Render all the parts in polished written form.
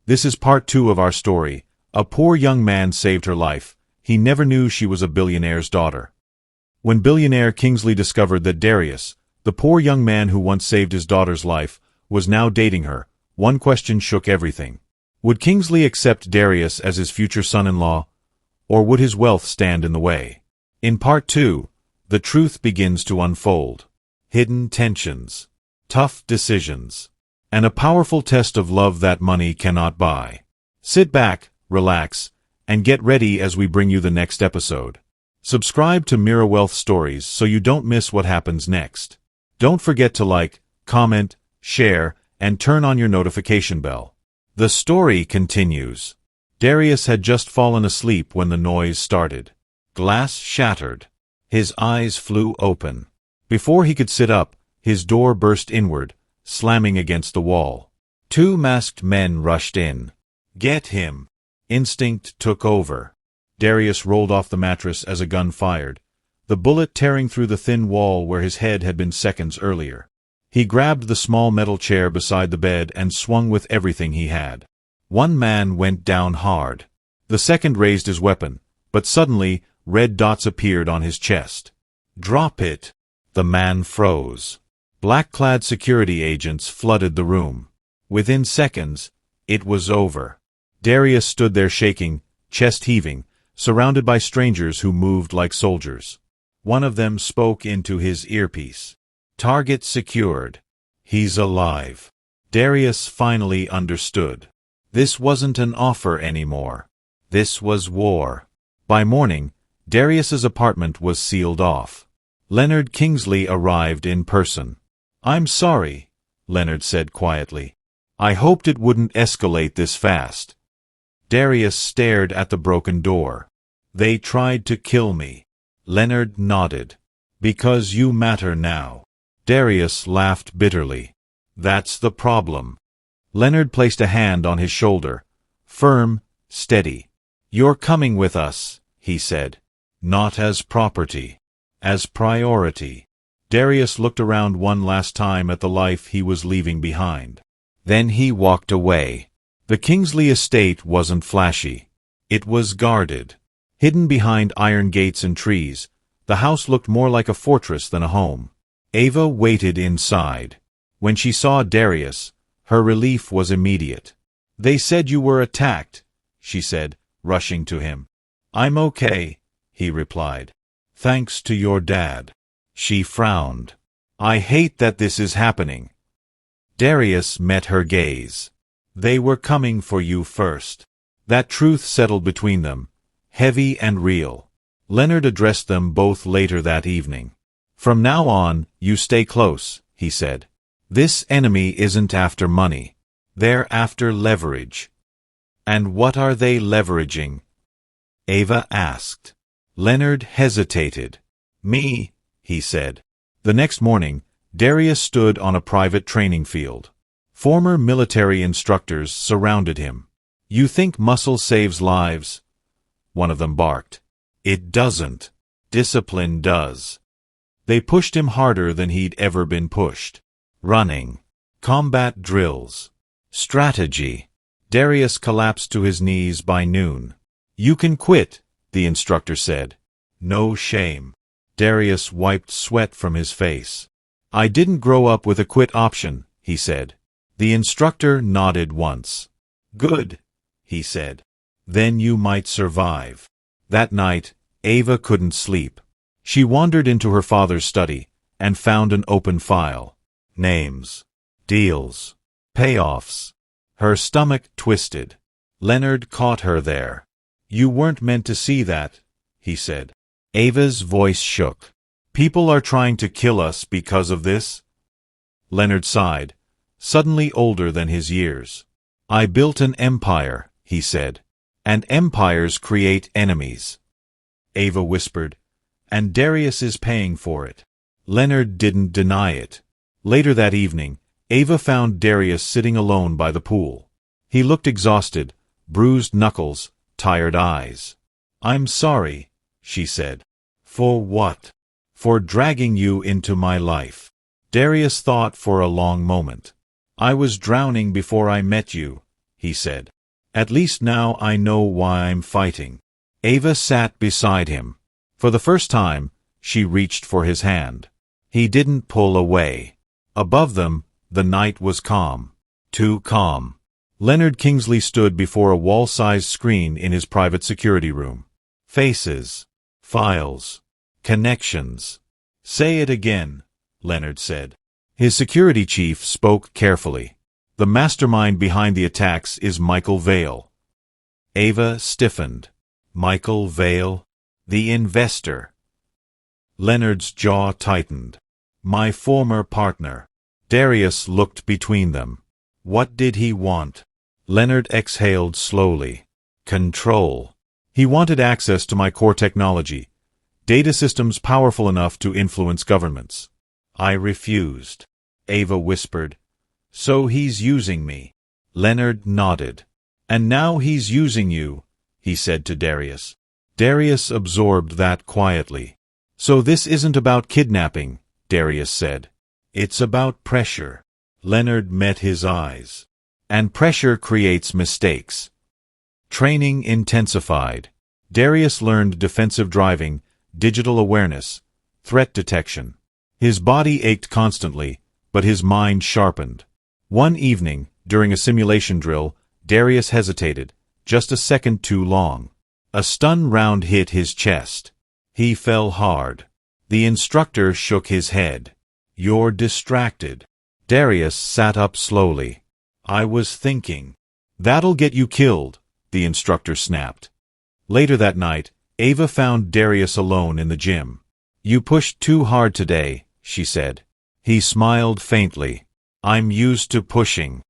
This is part 2 of our story. A poor young man saved her life. He never knew she was a billionaire's daughter. When billionaire Kingsley discovered that Darius, the poor young man who once saved his daughter's life, was now dating her, one question shook everything. Would Kingsley accept Darius as his future son-in-law, or would his wealth stand in the way? In part 2, the truth begins to unfold. Hidden tensions, tough decisions, and a powerful test of love that money cannot buy. Sit back, relax, and get ready as we bring you the next episode. Subscribe to Mira Wealth Stories so you don't miss what happens next. Don't forget to like, comment, share, and turn on your notification bell. The story continues. Darius had just fallen asleep when the noise started. Glass shattered. His eyes flew open. Before he could sit up, his door burst inward, slamming against the wall. 2 masked men rushed in. Get him! Instinct took over. Darius rolled off the mattress as a gun fired, the bullet tearing through the thin wall where his head had been seconds earlier. He grabbed the small metal chair beside the bed and swung with everything he had. One man went down hard. The second raised his weapon, but suddenly red dots appeared on his chest. Drop it! The man froze. Black-clad security agents flooded the room. Within seconds, it was over. Darius stood there shaking, chest heaving, surrounded by strangers who moved like soldiers. One of them spoke into his earpiece. Target secured. He's alive. Darius finally understood. This wasn't an offer anymore. This was war. By morning, Darius's apartment was sealed off. Leonard Kingsley arrived in person. "I'm sorry," Leonard said quietly. "I hoped it wouldn't escalate this fast." Darius stared at the broken door. "They tried to kill me." Leonard nodded. "Because you matter now." Darius laughed bitterly. "That's the problem." Leonard placed a hand on his shoulder. Firm, steady. "You're coming with us," he said. "Not as property. As priority." Darius looked around one last time at the life he was leaving behind. Then he walked away. The Kingsley estate wasn't flashy. It was guarded. Hidden behind iron gates and trees, the house looked more like a fortress than a home. Ava waited inside. When she saw Darius, her relief was immediate. "They said you were attacked," she said, rushing to him. "I'm okay," he replied. "Thanks to your dad." She frowned. "I hate that this is happening." Darius met her gaze. "They were coming for you first." That truth settled between them, heavy and real. Leonard addressed them both later that evening. "From now on, you stay close," he said. "This enemy isn't after money. They're after leverage." "And what are they leveraging?" Ava asked. Leonard hesitated. "Me," he said. The next morning, Darius stood on a private training field. Former military instructors surrounded him. "You think muscle saves lives?" one of them barked. "It doesn't. Discipline does." They pushed him harder than he'd ever been pushed. Running. Combat drills. Strategy. Darius collapsed to his knees by noon. "You can quit," the instructor said. "No shame." Darius wiped sweat from his face. "I didn't grow up with a quit option," he said. The instructor nodded once. "Good," he said. "Then you might survive." That night, Ava couldn't sleep. She wandered into her father's study and found an open file. Names. Deals. Payoffs. Her stomach twisted. Leonard caught her there. "You weren't meant to see that," he said. Ava's voice shook. "People are trying to kill us because of this?" Leonard sighed, suddenly older than his years. "I built an empire," he said. "And empires create enemies." Ava whispered, "And Darius is paying for it." Leonard didn't deny it. Later that evening, Ava found Darius sitting alone by the pool. He looked exhausted, bruised knuckles, tired eyes. "I'm sorry," she said. "For what?" "For dragging you into my life." Darius thought for a long moment. "I was drowning before I met you," he said. At least now I know why I'm fighting. Ava sat beside him. For the first time, she reached for his hand. He didn't pull away. Above them, the night was calm. Too calm. Leonard Kingsley stood before a wall-sized screen in his private security room. Faces. Files. Connections. Say it again, Leonard said. His security chief spoke carefully. The mastermind behind the attacks is Michael Vale. Ava stiffened. Michael Vale? The investor. Leonard's jaw tightened. My former partner. Darius looked between them. What did he want? Leonard exhaled slowly. Control. He wanted access to my core technology, data systems powerful enough to influence governments. I refused. Ava whispered. So he's using me. Leonard nodded. And now he's using you, he said to Darius. Darius absorbed that quietly. So this isn't about kidnapping, Darius said. It's about pressure. Leonard met his eyes. And pressure creates mistakes. Training intensified. Darius learned defensive driving, digital awareness, threat detection. His body ached constantly, but his mind sharpened. One evening, during a simulation drill, Darius hesitated, just a second too long. A stun round hit his chest. He fell hard. The instructor shook his head. You're distracted. Darius sat up slowly. I was thinking. That'll get you killed, the instructor snapped. Later that night, Ava found Darius alone in the gym. You pushed too hard today, she said. He smiled faintly. I'm used to pushing.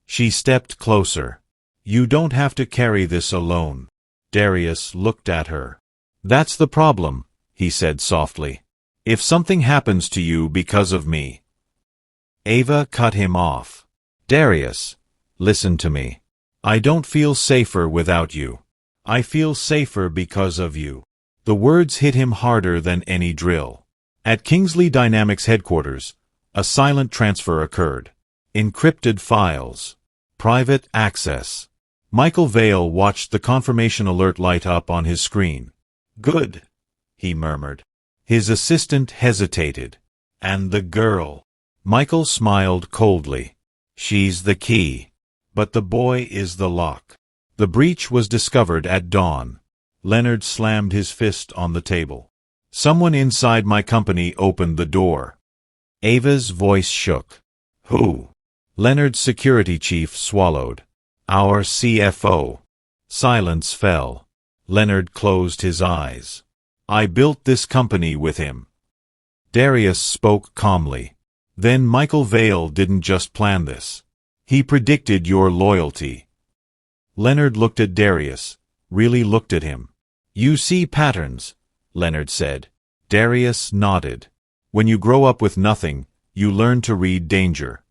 She stepped closer. You don't have to carry this alone. Darius looked at her. That's the problem, he said softly. If something happens to you because of me. Ava cut him off. Darius, listen to me. I don't feel safer without you. I feel safer because of you. The words hit him harder than any drill. At Kingsley Dynamics headquarters, a silent transfer occurred. Encrypted files. Private access. Michael Vale watched the confirmation alert light up on his screen. Good, he murmured. His assistant hesitated. And the girl. Michael smiled coldly. She's the key. But the boy is the lock. The breach was discovered at dawn. Leonard slammed his fist on the table. Someone inside my company opened the door. Ava's voice shook. Who? Leonard's security chief swallowed. Our CFO. Silence fell. Leonard closed his eyes. I built this company with him. Darius spoke calmly. Then Michael Vale didn't just plan this. He predicted your loyalty. Leonard looked at Darius, really looked at him. You see patterns, Leonard said. Darius nodded. When you grow up with nothing, you learn to read danger.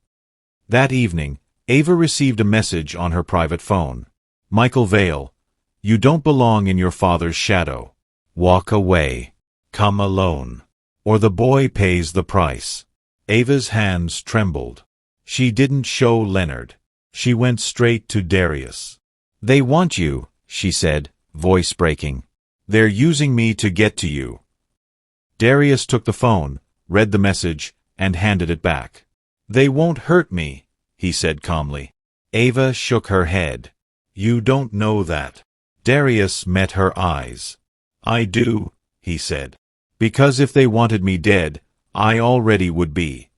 That evening, Ava received a message on her private phone. Michael Vale, you don't belong in your father's shadow. Walk away. Come alone. Or the boy pays the price. Ava's hands trembled. She didn't show Leonard. She went straight to Darius. They want you, she said, voice breaking. They're using me to get to you. Darius took the phone, read the message, and handed it back. They won't hurt me, he said calmly. Ava shook her head. You don't know that. Darius met her eyes. I do, he said. Because if they wanted me dead, I already would be.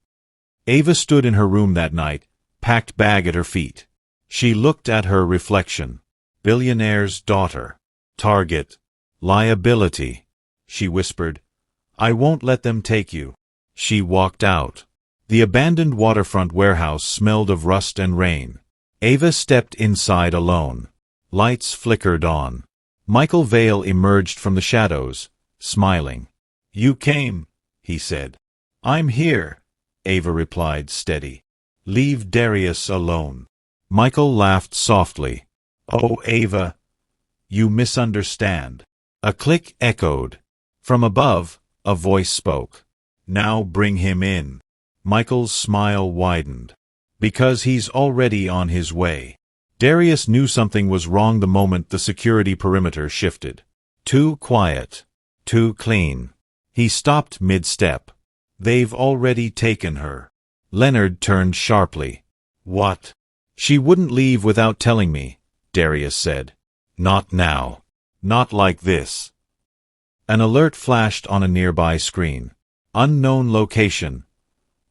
Ava stood in her room that night, packed bag at her feet. She looked at her reflection. Billionaire's daughter. Target. Liability. She whispered, I won't let them take you. She walked out. The abandoned waterfront warehouse smelled of rust and rain. Ava stepped inside alone. Lights flickered on. Michael Vale emerged from the shadows, smiling. You came, he said. I'm here, Ava replied, steady. Leave Darius alone. Michael laughed softly. Oh, Ava, you misunderstand. A click echoed. From above, a voice spoke. Now bring him in. Michael's smile widened. Because he's already on his way. Darius knew something was wrong the moment the security perimeter shifted. Too quiet. Too clean. He stopped mid-step. They've already taken her. Leonard turned sharply. What? She wouldn't leave without telling me, Darius said. Not now. Not like this. An alert flashed on a nearby screen. Unknown location.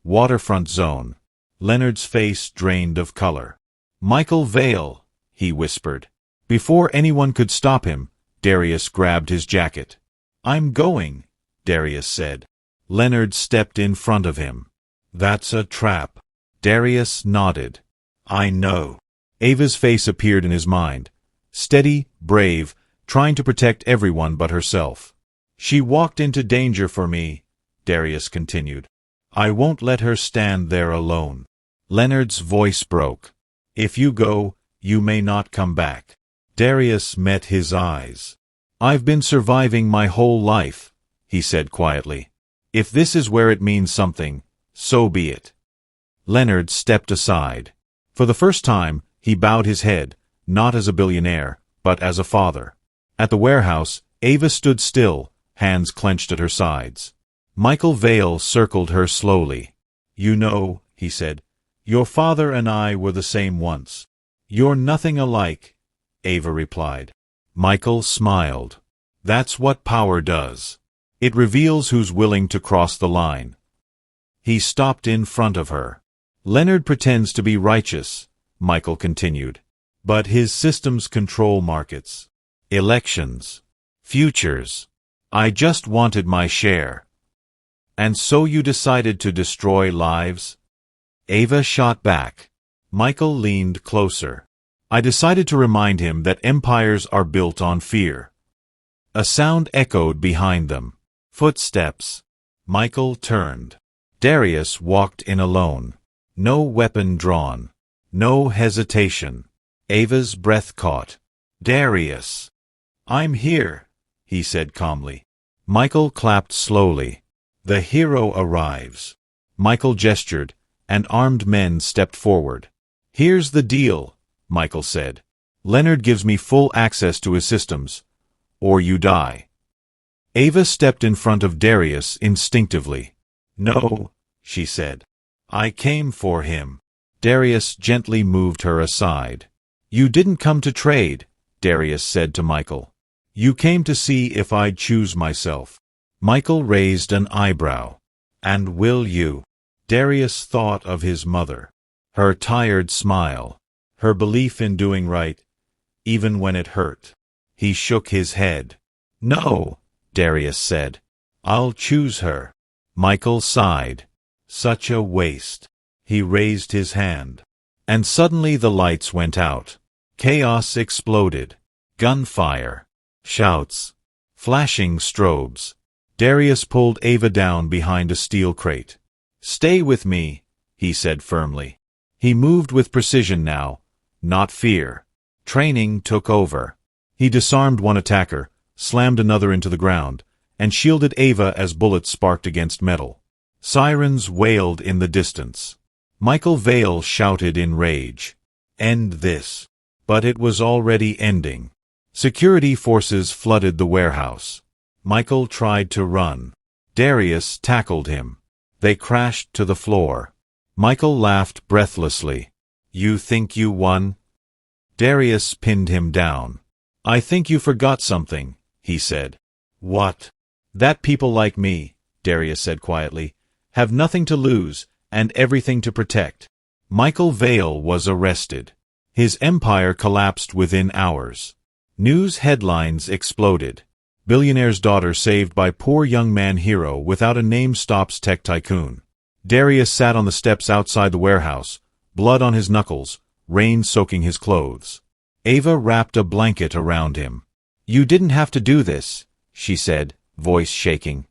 Waterfront zone. Leonard's face drained of color. Michael Vale, he whispered. Before anyone could stop him, Darius grabbed his jacket. I'm going, Darius said. Leonard stepped in front of him. That's a trap. Darius nodded. I know. Ava's face appeared in his mind. Steady, brave, trying to protect everyone but herself. She walked into danger for me, Darius continued. I won't let her stand there alone. Leonard's voice broke. If you go, you may not come back. Darius met his eyes. I've been surviving my whole life, he said quietly. If this is where it means something, so be it. Leonard stepped aside. For the first time, he bowed his head, not as a billionaire, but as a father. At the warehouse, Ava stood still, hands clenched at her sides. Michael Vale circled her slowly. You know, he said, your father and I were the same once. You're nothing alike, Ava replied. Michael smiled. That's what power does. It reveals who's willing to cross the line. He stopped in front of her. Leonard pretends to be righteous, Michael continued. But his systems control markets. Elections. Futures. I just wanted my share. And so you decided to destroy lives? Ava shot back. Michael leaned closer. I decided to remind him that empires are built on fear. A sound echoed behind them. Footsteps. Michael turned. Darius walked in alone. No weapon drawn. No hesitation. Ava's breath caught. Darius. I'm here, he said calmly. Michael clapped slowly. The hero arrives. Michael gestured, and armed men stepped forward. Here's the deal, Michael said. Leonard gives me full access to his systems, or you die. Ava stepped in front of Darius instinctively. No, she said. I came for him. Darius gently moved her aside. You didn't come to trade, Darius said to Michael. You came to see if I'd choose myself. Michael raised an eyebrow. And will you? Darius thought of his mother. Her tired smile. Her belief in doing right, even when it hurt. He shook his head. No, Darius said. I'll choose her. Michael sighed. Such a waste. He raised his hand. And suddenly the lights went out. Chaos exploded. Gunfire. Shouts. Flashing strobes. Darius pulled Ava down behind a steel crate. Stay with me, he said firmly. He moved with precision now, not fear. Training took over. He disarmed one attacker, slammed another into the ground, and shielded Ava as bullets sparked against metal. Sirens wailed in the distance. Michael Vale shouted in rage. End this. But it was already ending. Security forces flooded the warehouse. Michael tried to run. Darius tackled him. They crashed to the floor. Michael laughed breathlessly. You think you won? Darius pinned him down. I think you forgot something, he said. What? That people like me, Darius said quietly, have nothing to lose and everything to protect. Michael Vale was arrested. His empire collapsed within hours. News headlines exploded. Billionaire's daughter saved by poor young man hero without a name stops tech tycoon. Darius sat on the steps outside the warehouse, blood on his knuckles, rain soaking his clothes. Ava wrapped a blanket around him. You didn't have to do this, she said, voice shaking.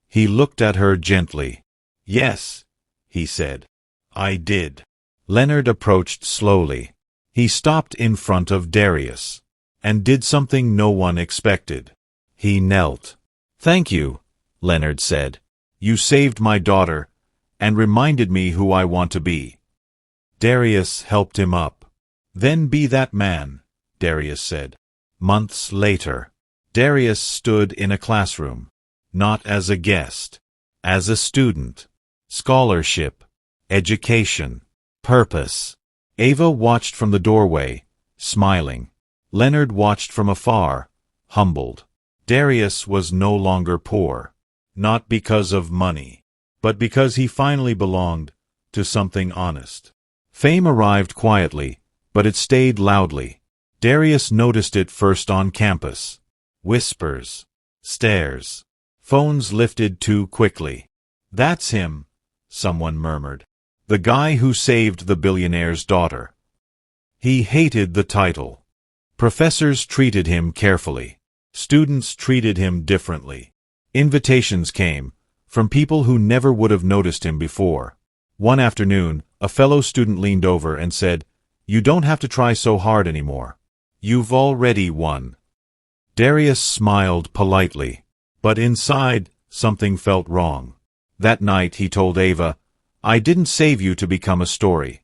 He looked at her gently. Yes, he said. I did. Leonard approached slowly. He stopped in front of Darius, and did something no one expected. He knelt. Thank you, Leonard said. You saved my daughter, and reminded me who I want to be. Darius helped him up. Then be that man, Darius said. Months later, Darius stood in a classroom, not as a guest, as a student. Scholarship, education, purpose. Ava watched from the doorway, smiling. Leonard watched from afar, humbled. Darius was no longer poor, not because of money, but because he finally belonged to something honest. Fame arrived quietly, but it stayed loudly. Darius noticed it first on campus. Whispers, stares, phones lifted too quickly. That's him, someone murmured. The guy who saved the billionaire's daughter. He hated the title. Professors treated him carefully. Students treated him differently. Invitations came from people who never would have noticed him before. One afternoon, a fellow student leaned over and said, "You don't have to try so hard anymore. You've already won." Darius smiled politely, but inside, something felt wrong. That night he told Ava, "I didn't save you to become a story."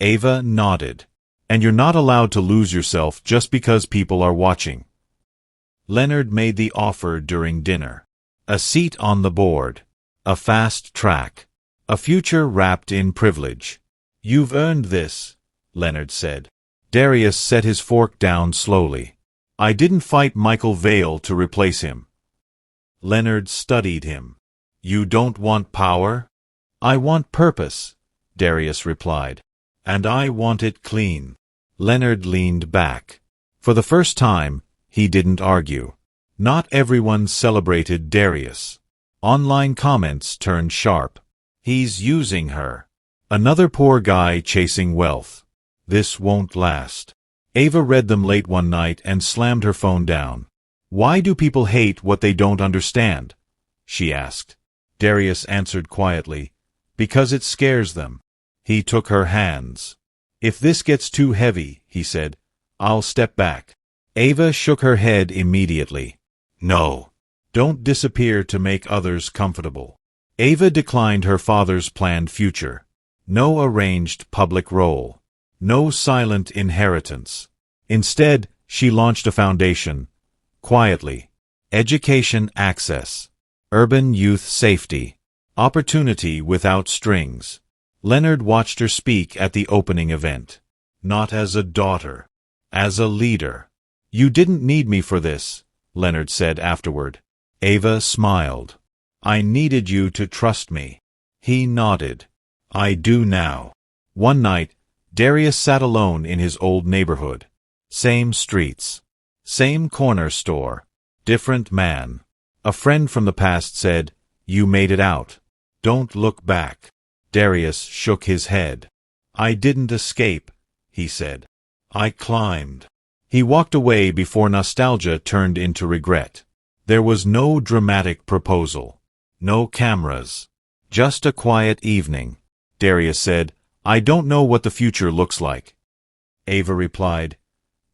Ava nodded. "And you're not allowed to lose yourself just because people are watching." Leonard made the offer during dinner. A seat on the board. A fast track. A future wrapped in privilege. "You've earned this," Leonard said. Darius set his fork down slowly. "I didn't fight Michael Vale to replace him." Leonard studied him. "You don't want power?" "I want purpose," Darius replied. "And I want it clean." Leonard leaned back. For the first time, he didn't argue. Not everyone celebrated Darius. Online comments turned sharp. "He's using her. Another poor guy chasing wealth. This won't last." Ava read them late one night and slammed her phone down. "Why do people hate what they don't understand?" she asked. Darius answered quietly, "Because it scares them." He took her hands. "If this gets too heavy," he said, "I'll step back." Ava shook her head immediately. "No. Don't disappear to make others comfortable." Ava declined her father's planned future. No arranged public role. No silent inheritance. Instead, she launched a foundation. Quietly. Education access. Urban youth safety. Opportunity without strings. Leonard watched her speak at the opening event. Not as a daughter. As a leader. "You didn't need me for this," Leonard said afterward. Ava smiled. "I needed you to trust me." He nodded. "I do now." One night, Darius sat alone in his old neighborhood. Same streets. Same corner store. Different man. A friend from the past said, "You made it out. Don't look back." Darius shook his head. "I didn't escape," he said. "I climbed." He walked away before nostalgia turned into regret. There was no dramatic proposal. No cameras. Just a quiet evening. Darius said, "I don't know what the future looks like." Ava replied,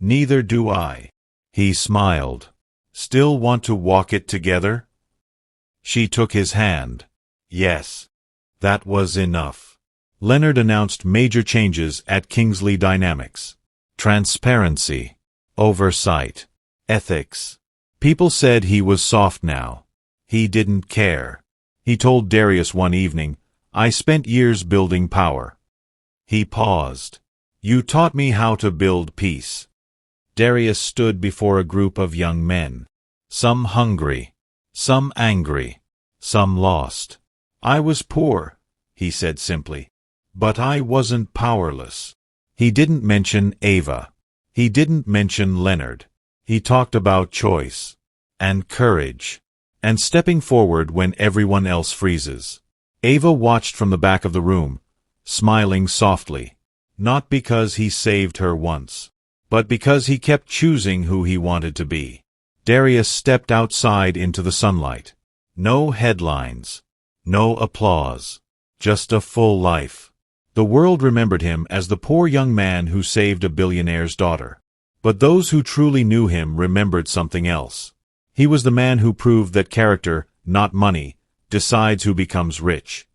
"Neither do I." He smiled. "Still want to walk it together?" She took his hand. Yes. That was enough. Leonard announced major changes at Kingsley Dynamics. Transparency. Oversight. Ethics. People said he was soft now. He didn't care. He told Darius one evening, "I spent years building power." He paused. "You taught me how to build peace." Darius stood before a group of young men. Some hungry. Some angry. Some lost. "I was poor," he said simply. "But I wasn't powerless." He didn't mention Ava. He didn't mention Leonard. He talked about choice. And courage. And stepping forward when everyone else freezes. Ava watched from the back of the room, smiling softly. Not because he saved her once, but because he kept choosing who he wanted to be. Darius stepped outside into the sunlight. No headlines. No applause. Just a full life. The world remembered him as the poor young man who saved a billionaire's daughter. But those who truly knew him remembered something else. He was the man who proved that character, not money, decides who becomes rich.